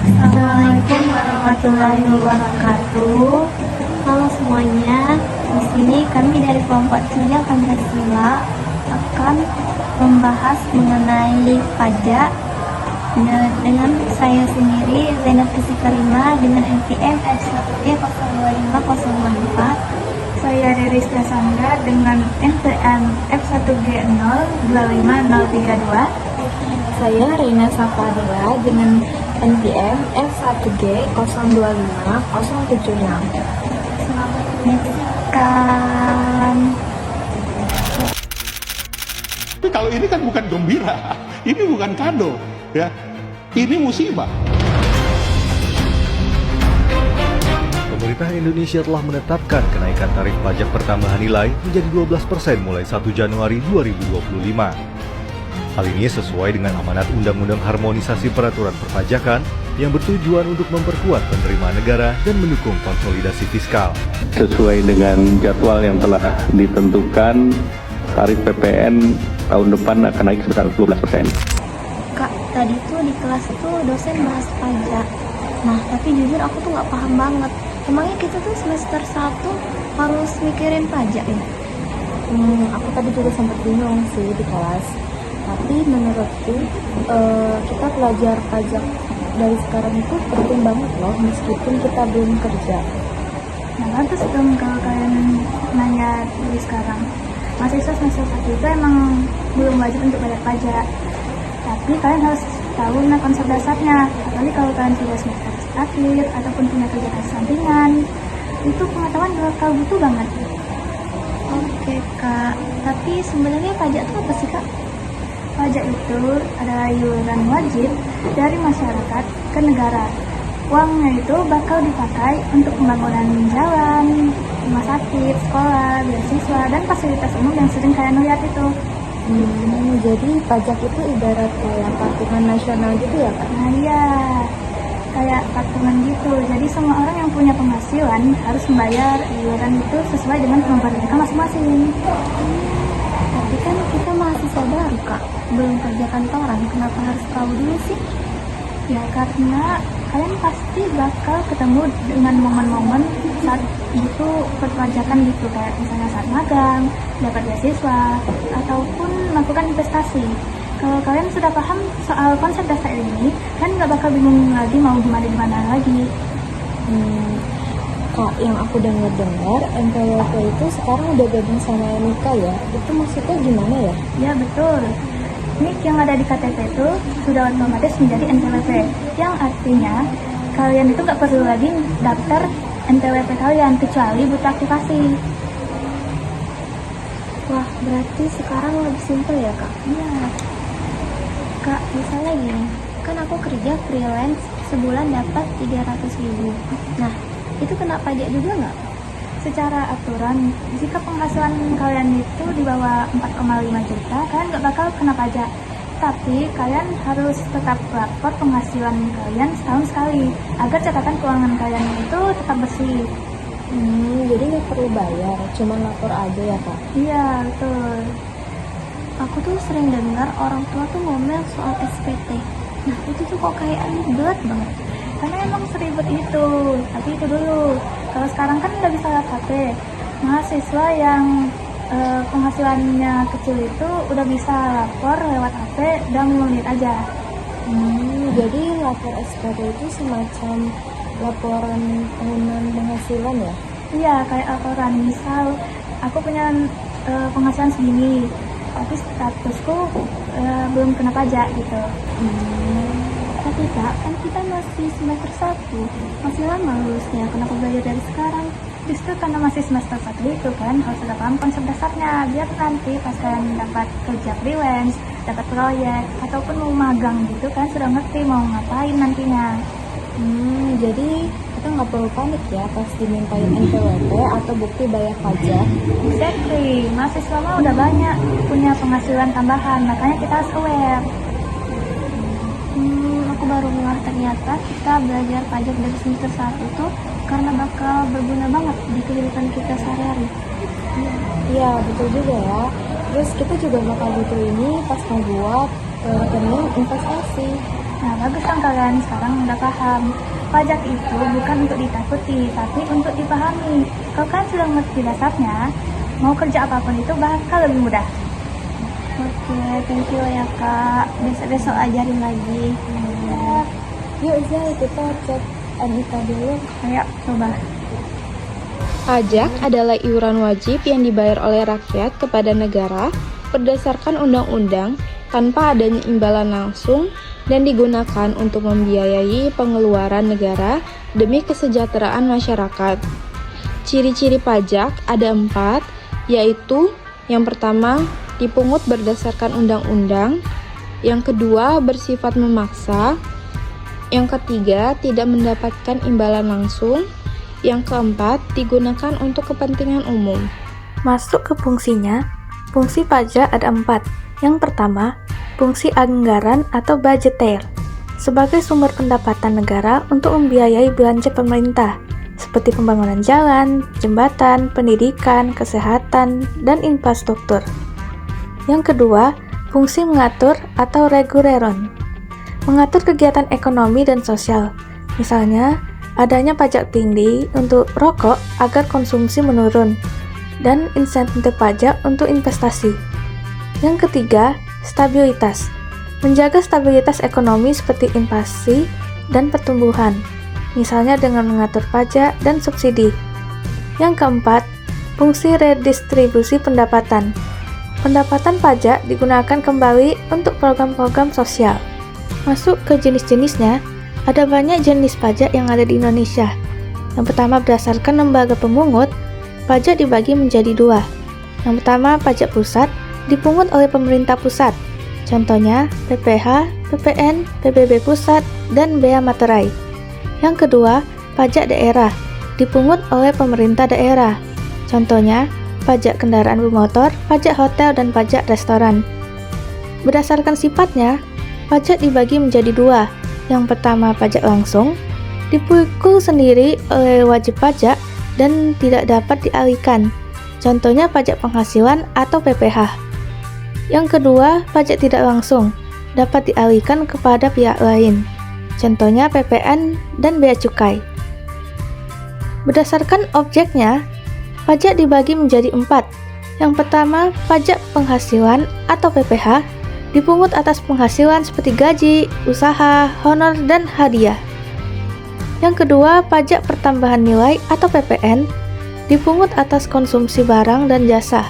Assalamualaikum warahmatullahi wabarakatuh. Halo semuanya, di sini kami dari kelompok Ceria Pancasila akan membahas mengenai pajak dengan saya sendiri Zainab Karima dengan NPM F1G02504. Saya Riris Sandra dengan NPM F1G025032. Saya Reina Safarila dengan NPM F1G025076. Selamat menyaksikan. Tapi kalau ini kan bukan gembira, ini bukan kado, ya, ini musibah. Pemerintah Indonesia telah menetapkan kenaikan tarif pajak pertambahan nilai menjadi 12% mulai 1 Januari 2025. Hal ini sesuai dengan amanat Undang-Undang Harmonisasi Peraturan Perpajakan yang bertujuan untuk memperkuat penerimaan negara dan mendukung konsolidasi fiskal. Sesuai dengan jadwal yang telah ditentukan, tarif PPN tahun depan akan naik sebesar 12%. Kak, tadi tuh di kelas tuh dosen bahas pajak. Nah, tapi jujur aku tuh nggak paham banget. Emangnya kita tuh semester 1 harus mikirin pajak ya? Aku tadi juga sempat bingung sih di kelas. Tapi menurutku kita belajar pajak dari sekarang itu penting banget loh, meskipun kita belum kerja. Nah, lantas dong kalau kalian nanya dari sekarang. Mahasiswa semester 1 itu emang belum wajib untuk bayar pajak. Tapi kalian harus tahu konsep dasarnya. Apalagi kalau kalian sudah semester akhir ataupun punya kegiatan sampingan, itu pengetahuan bakal butuh banget. Oke Kak, tapi sebenarnya pajak itu apa sih Kak? Pajak itu adalah iuran wajib dari masyarakat ke negara. Uangnya itu bakal dipakai untuk pembangunan jalan, rumah sakit, sekolah, beasiswa, dan fasilitas umum yang sering kalian lihat itu. Jadi pajak itu ibarat kayak patungan nasional gitu ya Kak? Nah iya, kayak patungan gitu. Jadi semua orang yang punya penghasilan harus membayar iuran itu sesuai dengan kemampuan mereka masing-masing. Tapi kan kita mahasiswa baru Kak, belum kerja kantoran, kenapa harus tahu dulu sih? Ya karena kalian pasti bakal ketemu dengan momen-momen saat itu perpajakan gitu, kayak misalnya saat magang, dapat beasiswa, ataupun melakukan investasi. Kalau kalian sudah paham soal konsep dasar ini, kan nggak bakal bingung lagi mau gimana lagi. Kak, yang aku dengar NPWP itu sekarang udah gabung sama NIK ya? Itu maksudnya gimana ya? Ya betul. NIK yang ada di KTP itu sudah otomatis menjadi NPWP, yang artinya kalian itu nggak perlu lagi daftar NPWP kalian kecuali butuh aktivasi. Wah, berarti sekarang lebih simpel ya Kak? Iya. Kak, misalnya gini, kan aku kerja freelance sebulan dapat 300.000. Nah, itu kena pajak juga nggak? Secara aturan, jika penghasilan kalian itu di bawah 4,5 juta, kalian nggak bakal kena pajak. Tapi kalian harus tetap lapor penghasilan kalian setahun sekali, agar catatan keuangan kalian itu tetap bersih. Jadi nggak perlu bayar, cuma lapor aja ya Kak? Iya, betul. Aku tuh sering dengar orang tua tuh ngomel soal SPT. Nah, itu tuh kok kayak ribet banget. Karena emang seribet itu, tapi itu dulu. Kalau sekarang kan udah bisa lewat HP. Mahasiswa yang penghasilannya kecil itu udah bisa lapor lewat HP dan 5 menit aja. Jadi lapor SPT itu semacam laporan tahunan penghasilan ya? Iya, kayak laporan. Misal, aku punya penghasilan segini, tapi statusku belum kena pajak gitu. Tapi Kak, kan kita masih semester 1, masih lama lulusnya, kenapa belajar dari sekarang? Justru karena masih semester 1 itu kan harus sudah paham konsep dasarnya, biar nanti pas kalian dapat kerja freelance, dapat proyek, ataupun mau magang gitu kan sudah ngerti mau ngapain nantinya. Jadi kita nggak perlu panik ya pas dimintain NPWP atau bukti bayar pajak. Exactly, mahasiswa mah udah banyak punya penghasilan tambahan, makanya kita harus aware. Aku baru ngeh ternyata kita belajar pajak dari semester 1 tuh karena bakal berguna banget di kehidupan kita sehari-hari. Iya, betul juga ya. Terus kita juga bakal butuh ini pas mau buat rekening investasi. Nah, bagus kan kalian sekarang udah paham. Pajak itu bukan untuk ditakuti, tapi untuk dipahami. Kalau kalian sudah mengerti dasarnya, mau kerja apapun itu bakal lebih mudah. Oke, thank you ya kak. Besok-besok ajarin lagi. Yuk Zai, kita cek NIK dulu. Ayo, coba. Pajak adalah iuran wajib yang dibayar oleh rakyat kepada negara berdasarkan undang-undang tanpa adanya imbalan langsung dan digunakan untuk membiayai pengeluaran negara demi kesejahteraan masyarakat. Ciri-ciri pajak ada 4, yaitu yang pertama, dipungut berdasarkan undang-undang, yang kedua, bersifat memaksa, yang ketiga, tidak mendapatkan imbalan langsung, yang keempat, digunakan untuk kepentingan umum. Masuk ke fungsinya, fungsi pajak ada 4. Yang pertama, fungsi anggaran atau budgeter, sebagai sumber pendapatan negara untuk membiayai belanja pemerintah, seperti pembangunan jalan, jembatan, pendidikan, kesehatan, dan infrastruktur. Yang kedua, fungsi mengatur atau reguleron, mengatur kegiatan ekonomi dan sosial, misalnya adanya pajak tinggi untuk rokok agar konsumsi menurun, dan insentif pajak untuk investasi. Yang ketiga, stabilitas, menjaga stabilitas ekonomi seperti inflasi dan pertumbuhan, misalnya dengan mengatur pajak dan subsidi. Yang keempat, fungsi redistribusi pendapatan. Pendapatan pajak digunakan kembali untuk program-program sosial. Masuk ke jenis-jenisnya, ada banyak jenis pajak yang ada di Indonesia. Yang pertama, berdasarkan lembaga pemungut, pajak dibagi menjadi 2. Yang pertama, pajak pusat, dipungut oleh pemerintah pusat. Contohnya, PPH, PPN, PBB pusat, dan Bea Materai. Yang kedua, pajak daerah, dipungut oleh pemerintah daerah. Contohnya, pajak kendaraan bermotor, pajak hotel, dan pajak restoran. Berdasarkan sifatnya, pajak dibagi menjadi 2. Yang pertama, pajak langsung, dipikul sendiri oleh wajib pajak dan tidak dapat dialihkan. Contohnya pajak penghasilan atau PPH. Yang kedua, pajak tidak langsung, dapat dialihkan kepada pihak lain. Contohnya PPN dan bea cukai. Berdasarkan objeknya, pajak dibagi menjadi 4. Yang pertama, pajak penghasilan atau PPH, dipungut atas penghasilan seperti gaji, usaha, honor, dan hadiah. Yang kedua, pajak pertambahan nilai atau PPN, dipungut atas konsumsi barang dan jasa.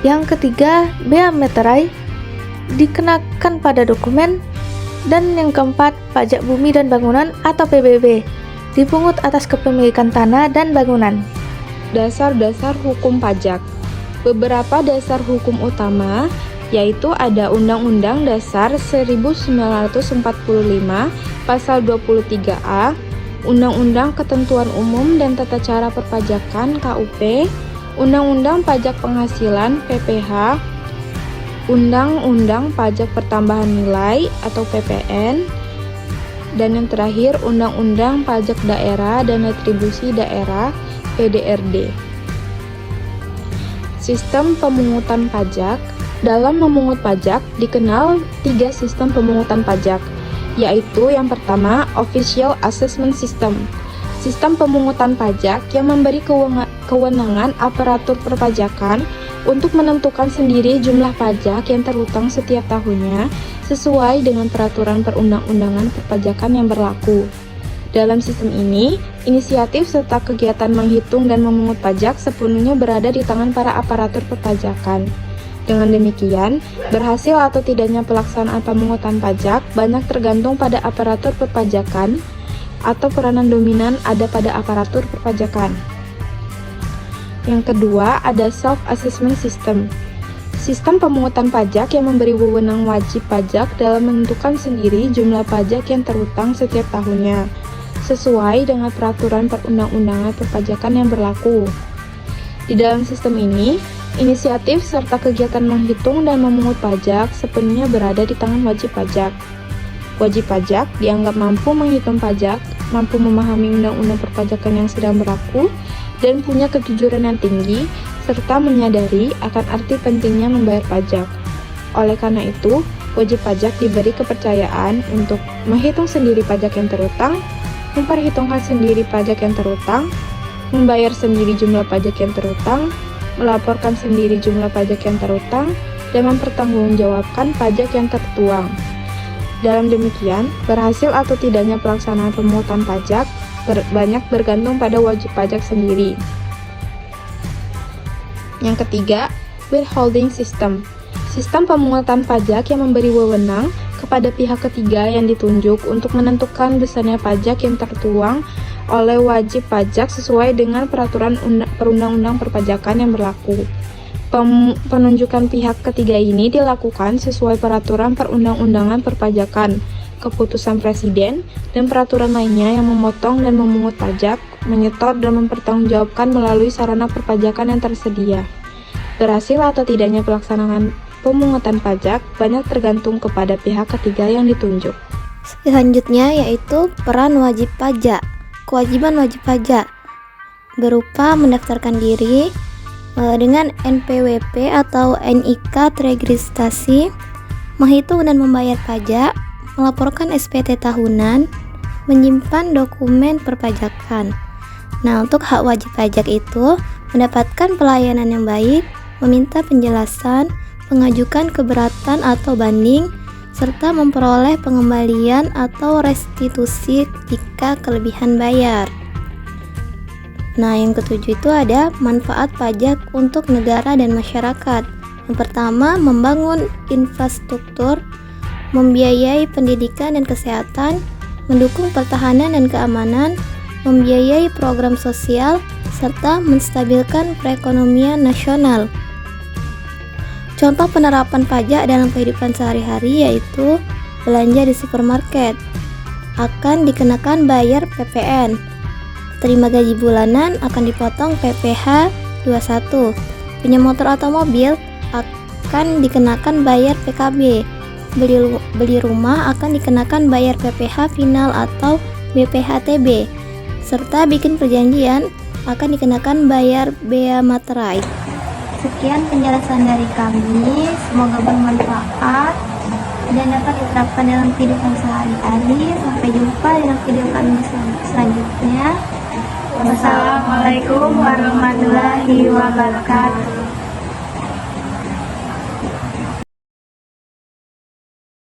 Yang ketiga, bea materai, dikenakan pada dokumen. Dan yang keempat, pajak bumi dan bangunan atau PBB, dipungut atas kepemilikan tanah dan bangunan. Dasar-dasar hukum pajak. Beberapa dasar hukum utama yaitu ada Undang-Undang Dasar 1945 Pasal 23A, Undang-Undang Ketentuan Umum dan Tata Cara Perpajakan KUP, Undang-Undang Pajak Penghasilan PPH, Undang-Undang Pajak Pertambahan Nilai atau PPN, dan yang terakhir Undang-Undang Pajak Daerah dan Retribusi Daerah PDRD. Sistem pemungutan pajak. Dalam memungut pajak dikenal 3 sistem pemungutan pajak, yaitu yang pertama Official Assessment System, sistem pemungutan pajak yang memberi kewenangan aparatur perpajakan untuk menentukan sendiri jumlah pajak yang terhutang setiap tahunnya sesuai dengan peraturan perundang-undangan perpajakan yang berlaku. Dalam sistem ini, inisiatif serta kegiatan menghitung dan memungut pajak sepenuhnya berada di tangan para aparatur perpajakan. Dengan demikian, berhasil atau tidaknya pelaksanaan pemungutan pajak banyak tergantung pada aparatur perpajakan atau peranan dominan ada pada aparatur perpajakan. Yang kedua, ada Self-Assessment System. Sistem pemungutan pajak yang memberi wewenang wajib pajak dalam menentukan sendiri jumlah pajak yang terhutang setiap tahunnya, sesuai dengan peraturan perundang-undangan perpajakan yang berlaku. Di dalam sistem ini, inisiatif serta kegiatan menghitung dan memungut pajak sepenuhnya berada di tangan wajib pajak. Wajib pajak dianggap mampu menghitung pajak, mampu memahami undang-undang perpajakan yang sedang berlaku, dan punya kejujuran yang tinggi, serta menyadari akan arti pentingnya membayar pajak. Oleh karena itu, wajib pajak diberi kepercayaan untuk menghitung sendiri pajak yang terutang, memperhitungkan sendiri pajak yang terutang, membayar sendiri jumlah pajak yang terutang, melaporkan sendiri jumlah pajak yang terutang, dan mempertanggungjawabkan pajak yang tertuang. Dalam demikian, berhasil atau tidaknya pelaksanaan pemungutan pajak banyak bergantung pada wajib pajak sendiri. Yang ketiga, withholding system. Sistem pemungutan pajak yang memberi wewenang kepada pihak ketiga yang ditunjuk untuk menentukan besarnya pajak yang tertuang oleh wajib pajak sesuai dengan peraturan perundang-undang perpajakan yang berlaku. Penunjukan pihak ketiga ini dilakukan sesuai peraturan perundang-undangan perpajakan, keputusan presiden, dan peraturan lainnya yang memotong dan memungut pajak, menyetor dan mempertanggungjawabkan melalui sarana perpajakan yang tersedia. Berhasil atau tidaknya pelaksanaan pemungutan pajak banyak tergantung kepada pihak ketiga yang ditunjuk. Selanjutnya yaitu peran wajib pajak. Kewajiban wajib pajak berupa mendaftarkan diri dengan NPWP atau NIK teregistrasi, menghitung dan membayar pajak, melaporkan SPT tahunan, menyimpan dokumen perpajakan. Nah, untuk hak wajib pajak itu mendapatkan pelayanan yang baik, meminta penjelasan, mengajukan keberatan atau banding, serta memperoleh pengembalian atau restitusi jika kelebihan bayar. Nah, yang ketujuh itu ada manfaat pajak untuk negara dan masyarakat. Yang pertama, membangun infrastruktur, membiayai pendidikan dan kesehatan, mendukung pertahanan dan keamanan, membiayai program sosial, serta menstabilkan perekonomian nasional. Contoh penerapan pajak dalam kehidupan sehari-hari yaitu belanja di supermarket akan dikenakan bayar PPN, terima gaji bulanan akan dipotong PPh 21, punya motor atau mobil akan dikenakan bayar PKB, beli rumah akan dikenakan bayar PPh final atau BPHTB, serta bikin perjanjian akan dikenakan bayar bea materai. Sekian penjelasan dari kami, semoga bermanfaat dan dapat diterapkan dalam kehidupan sehari-hari. Sampai jumpa dalam video kami selanjutnya. Wassalamualaikum warahmatullahi wabarakatuh.